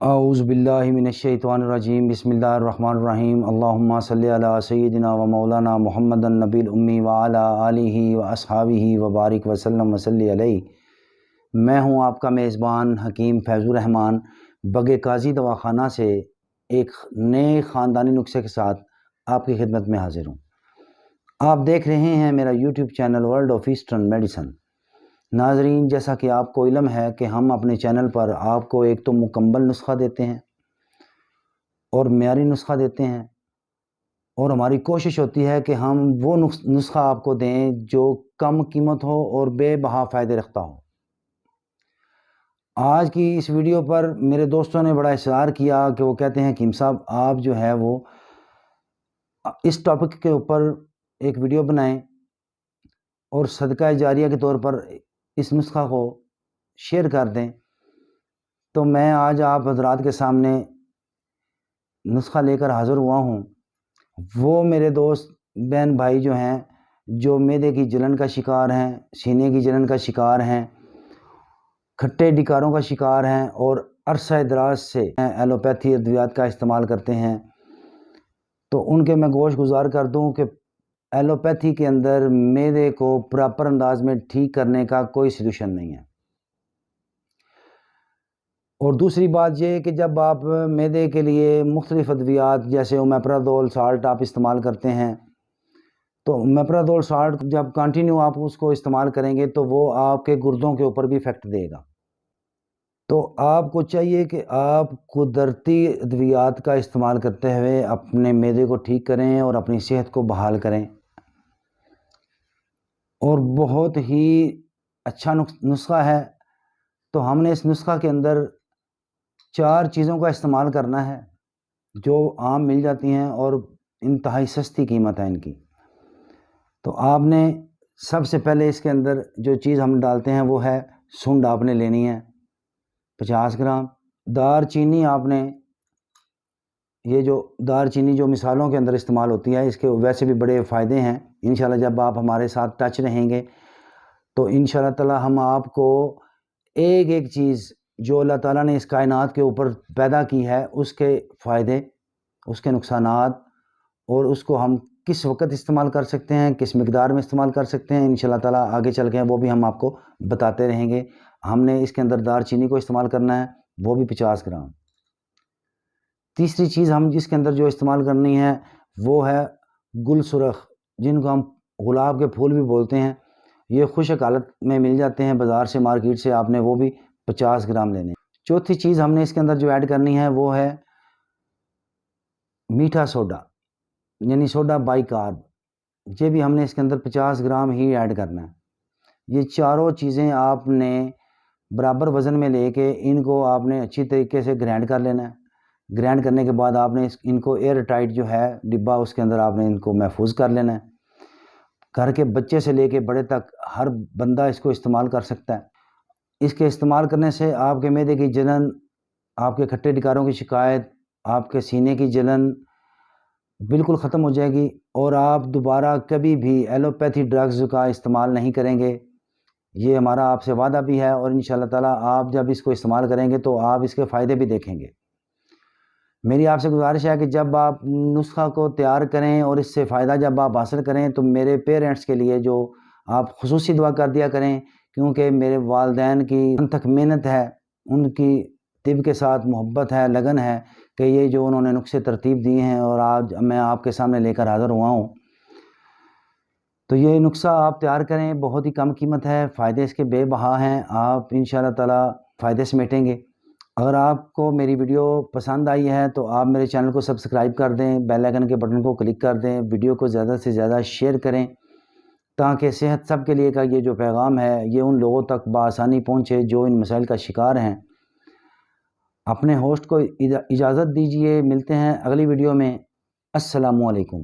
اعوذ باللہ من الشیطان الرجیم بسم اللہ الرحمن الرحیم اللہم صلی علی سیدنا و مولانا محمد النبی الامی وعلی آلہ و اصحابہ وبارک وسلم وصلی علیہ۔ میں ہوں آپ کا میزبان حکیم فیض الرحمان بگ قاضی دواخانہ سے ایک نئے خاندانی نسخے کے ساتھ آپ کی خدمت میں حاضر ہوں۔ آپ دیکھ رہے ہیں میرا YouTube channel world of eastern medicine. ناظرین، جیسا کہ آپ کو علم ہے کہ ہم اپنے چینل پر آپ کو ایک تو مکمل نسخہ دیتے ہیں اور معیاری نسخہ دیتے ہیں، اور ہماری کوشش ہوتی ہے کہ ہم وہ نسخہ آپ کو دیں جو کم قیمت ہو اور بے بہا فائدے رکھتا ہو۔ آج کی اس ویڈیو پر میرے دوستوں نے بڑا اصرار کیا کہ وہ کہتے ہیں حکیم صاحب آپ جو ہے وہ اس ٹاپک کے اوپر ایک ویڈیو بنائیں اور صدقہ جاریہ کے طور پر اس نسخہ کو شیئر کر دیں۔ تو میں آج آپ حضرات کے سامنے نسخہ لے کر حاضر ہوا ہوں۔ وہ میرے دوست بہن بھائی جو ہیں جو معدے کی جلن کا شکار ہیں، سینے کی جلن کا شکار ہیں، کھٹے ڈکاروں کا شکار ہیں اور عرصہ دراز سے ایلوپیتھی ادویات کا استعمال کرتے ہیں، تو ان کے میں گوش گزار کر دوں کہ ایلوپیتھی کے اندر معدے کو پراپر انداز میں ٹھیک کرنے کا کوئی سلوشن نہیں ہے۔ اور دوسری بات یہ کہ جب آپ معدے کے لیے مختلف ادویات جیسے اومیپرازول سالٹ آپ استعمال کرتے ہیں، تو اومیپرازول سالٹ جب کنٹینیو آپ اس کو استعمال کریں گے تو وہ آپ کے گردوں کے اوپر بھی افیکٹ دے گا۔ تو آپ کو چاہیے کہ آپ قدرتی ادویات کا استعمال کرتے ہوئے اپنے معدے کو ٹھیک کریں اور اپنی صحت کو بحال کریں۔ اور بہت ہی اچھا نسخہ ہے۔ تو ہم نے اس نسخہ کے اندر 4 چیزوں کا استعمال کرنا ہے جو عام مل جاتی ہیں اور انتہائی سستی قیمت ہے ان کی۔ تو آپ نے سب سے پہلے اس کے اندر جو چیز ہم ڈالتے ہیں وہ ہے سنڈ، آپ نے لینی ہے 50 گرام۔ دار چینی، آپ نے یہ جو دار چینی جو مثالوں کے اندر استعمال ہوتی ہے، اس کے ویسے بھی بڑے فائدے ہیں۔ انشاءاللہ جب آپ ہمارے ساتھ ٹچ رہیں گے تو انشاءاللہ تعالی ہم آپ کو ایک ایک چیز جو اللہ تعالیٰ نے اس کائنات کے اوپر پیدا کی ہے اس کے فائدے، اس کے نقصانات، اور اس کو ہم کس وقت استعمال کر سکتے ہیں، کس مقدار میں استعمال کر سکتے ہیں، انشاءاللہ تعالیٰ آگے چل کے وہ بھی ہم آپ کو بتاتے رہیں گے۔ ہم نے اس کے اندر دار چینی کو استعمال کرنا ہے، وہ بھی 50 گرام۔ تیسری چیز ہم جس کے اندر جو استعمال کرنی ہے وہ ہے گل سرخ، جن کو ہم گلاب کے پھول بھی بولتے ہیں۔ یہ خشک حالت میں مل جاتے ہیں بازار سے، مارکیٹ سے، آپ نے وہ بھی 50 گرام لینے۔ چوتھی چیز ہم نے اس کے اندر جو ایڈ کرنی ہے وہ ہے میٹھا سوڈا، یعنی سوڈا بائی کارب۔ یہ بھی ہم نے اس کے اندر 50 گرام ہی ایڈ کرنا ہے۔ یہ چاروں چیزیں آپ نے برابر وزن میں لے کے ان کو آپ نے اچھی طریقے سے گرائنڈ کر لینا ہے۔ گرائنڈ کرنے کے بعد آپ نے ان کو ایئر ٹائٹ جو ہے ڈبہ، اس کے اندر آپ نے ان کو محفوظ کر لینا ہے۔ گھر کے بچے سے لے کے بڑے تک ہر بندہ اس کو استعمال کر سکتا ہے۔ اس کے استعمال کرنے سے آپ کے معدے کی جلن، آپ کے کھٹے ڈکاروں کی شکایت، آپ کے سینے کی جلن بالکل ختم ہو جائے گی، اور آپ دوبارہ کبھی بھی ایلوپیتھی ڈرگز کا استعمال نہیں کریں گے۔ یہ ہمارا آپ سے وعدہ بھی ہے، اور انشاءاللہ تعالیٰ آپ جب اس کو استعمال کریں گے تو آپ اس کے فائدے بھی دیکھیں گے۔ میری آپ سے گزارش ہے کہ جب آپ نسخہ کو تیار کریں اور اس سے فائدہ جب آپ حاصل کریں تو میرے پیرنٹس کے لیے جو آپ خصوصی دعا کر دیا کریں، کیونکہ میرے والدین کی انتھک محنت ہے، ان کی طب کے ساتھ محبت ہے، لگن ہے کہ یہ جو انہوں نے نسخے ترتیب دیے ہیں اور آج میں آپ کے سامنے لے کر حاضر ہوا ہوں۔ تو یہ نسخہ آپ تیار کریں، بہت ہی کم قیمت ہے، فائدے اس کے بے بہا ہیں، آپ انشاءاللہ تعالیٰ فائدے سمیٹیں گے۔ اگر آپ کو میری ویڈیو پسند آئی ہے تو آپ میرے چینل کو سبسکرائب کر دیں، بیل آئیکن کے بٹن کو کلک کر دیں، ویڈیو کو زیادہ سے زیادہ شیئر کریں تاکہ صحت سب کے لیے کا یہ جو پیغام ہے یہ ان لوگوں تک بآسانی پہنچے جو ان مسائل کا شکار ہیں۔ اپنے ہوسٹ کو اجازت دیجیے، ملتے ہیں اگلی ویڈیو میں۔ السلام علیکم۔